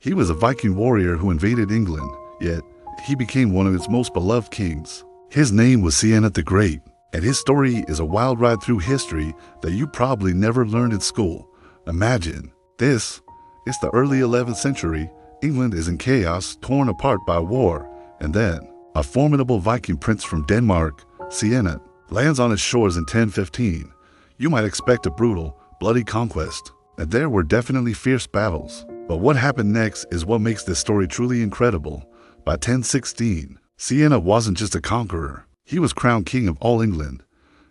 He was a Viking warrior who invaded England, yet he became one of its most beloved kings. His name was Cnut the Great, and his story is a wild ride through history that you probably never learned in school. Imagine this. It's the early 11th century. England is in chaos, torn apart by war, and then a formidable Viking prince from Denmark, Cnut, lands on its shores in 1015. You might expect a brutal, bloody conquest, and there were definitely fierce battles. But what happened next is what makes this story truly incredible. By 1016, Cnut wasn't just a conqueror. He was crowned king of all England.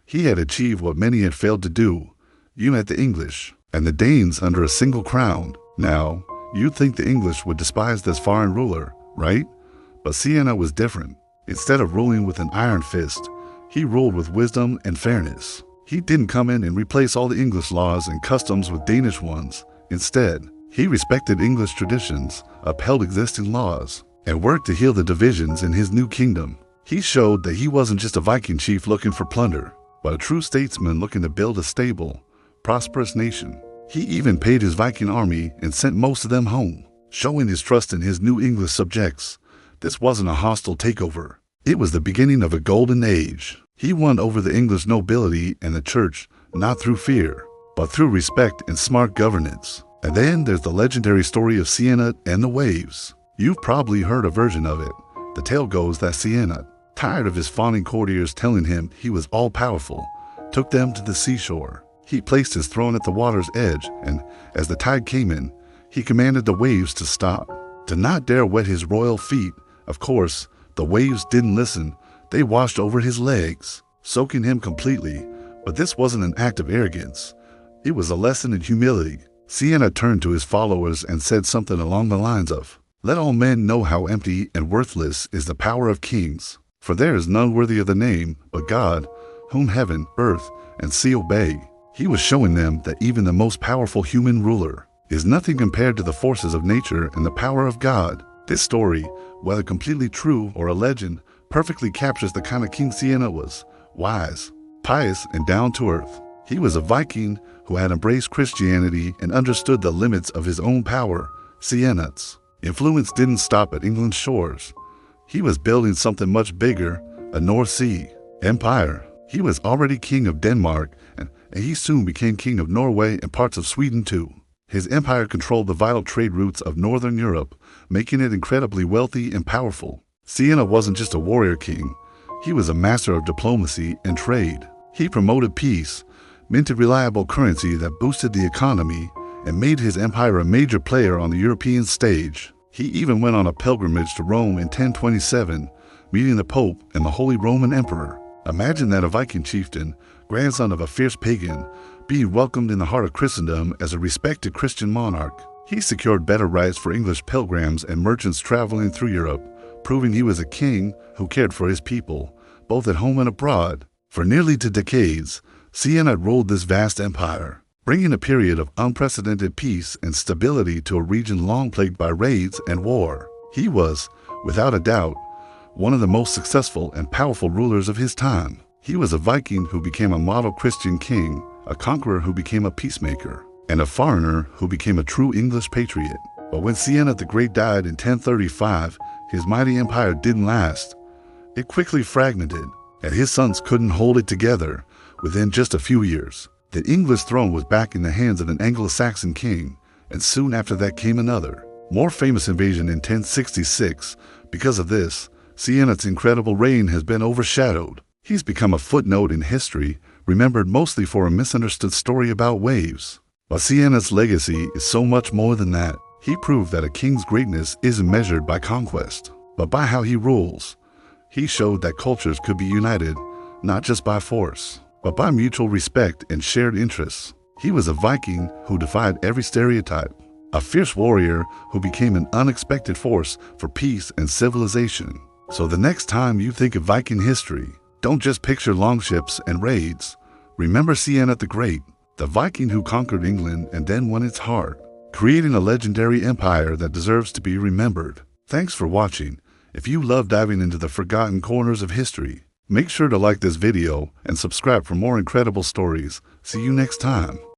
He had achieved what many had failed to do, unite the English and the Danes under a single crown. Now, you'd think the English would despise this foreign ruler, right? But Cnut was different. Instead of ruling with an iron fist, he ruled with wisdom and fairness. He didn't come in and replace all the English laws and customs with Danish ones. Instead, he respected English traditions, upheld existing laws, and worked to heal the divisions in his new kingdom. He showed that he wasn't just a Viking chief looking for plunder, but a true statesman looking to build a stable, prosperous nation. He even paid his Viking army and sent most of them home, showing his trust in his new English subjects. This wasn't a hostile takeover. It was the beginning of a golden age. He won over the English nobility and the church, not through fear, but through respect and smart governance. And then there's the legendary story of Cnut and the waves. You've probably heard a version of it. The tale goes that Cnut, tired of his fawning courtiers telling him he was all-powerful, took them to the seashore. He placed his throne at the water's edge, and as the tide came in, he commanded the waves to stop, to not dare wet his royal feet. Of course, the waves didn't listen. They washed over his legs, soaking him completely. But this wasn't an act of arrogance. It was a lesson in humility. Cnut turned to his followers and said something along the lines of, "Let all men know how empty and worthless is the power of kings, for there is none worthy of the name but God, whom heaven, earth, and sea obey." He was showing them that even the most powerful human ruler is nothing compared to the forces of nature and the power of God. This story, whether completely true or a legend, perfectly captures the kind of king Cnut was: wise, pious, and down to earth. He was a Viking who had embraced Christianity and understood the limits of his own power. Cnut's influence didn't stop at England's shores. He was building something much bigger, a North Sea empire. He was already king of Denmark, and he soon became king of Norway and parts of Sweden too. His empire controlled the vital trade routes of northern Europe, making it incredibly wealthy and powerful. Cnut wasn't just a warrior king. He was a master of diplomacy and trade. He promoted peace, minted reliable currency that boosted the economy, and made his empire a major player on the European stage. He even went on a pilgrimage to Rome in 1027, meeting the Pope and the Holy Roman Emperor. Imagine that, a Viking chieftain, grandson of a fierce pagan, being welcomed in the heart of Christendom as a respected Christian monarch. He secured better rights for English pilgrims and merchants traveling through Europe, proving he was a king who cared for his people, both at home and abroad. For nearly 2 decades, Cnut ruled this vast empire, bringing a period of unprecedented peace and stability to a region long plagued by raids and war. He was, without a doubt, one of the most successful and powerful rulers of his time. He was a Viking who became a model Christian king, a conqueror who became a peacemaker, and a foreigner who became a true English patriot. But when Cnut the Great died in 1035, his mighty empire didn't last. It quickly fragmented, and his sons couldn't hold it together. Within just a few years, the English throne was back in the hands of an Anglo-Saxon king, and soon after that came another, more famous invasion in 1066. Because of this, Cnut's incredible reign has been overshadowed. He's become a footnote in history, remembered mostly for a misunderstood story about waves. But Cnut's legacy is so much more than that. He proved that a king's greatness isn't measured by conquest, but by how he rules. He showed that cultures could be united, not just by force, but by mutual respect and shared interests. He was a Viking who defied every stereotype, a fierce warrior who became an unexpected force for peace and civilization. So the next time you think of Viking history, don't just picture longships and raids. Remember Cnut the Great, the Viking who conquered England and then won its heart, creating a legendary empire that deserves to be remembered. Thanks for watching. If you love diving into the forgotten corners of history, make sure to like this video and subscribe for more incredible stories. See you next time.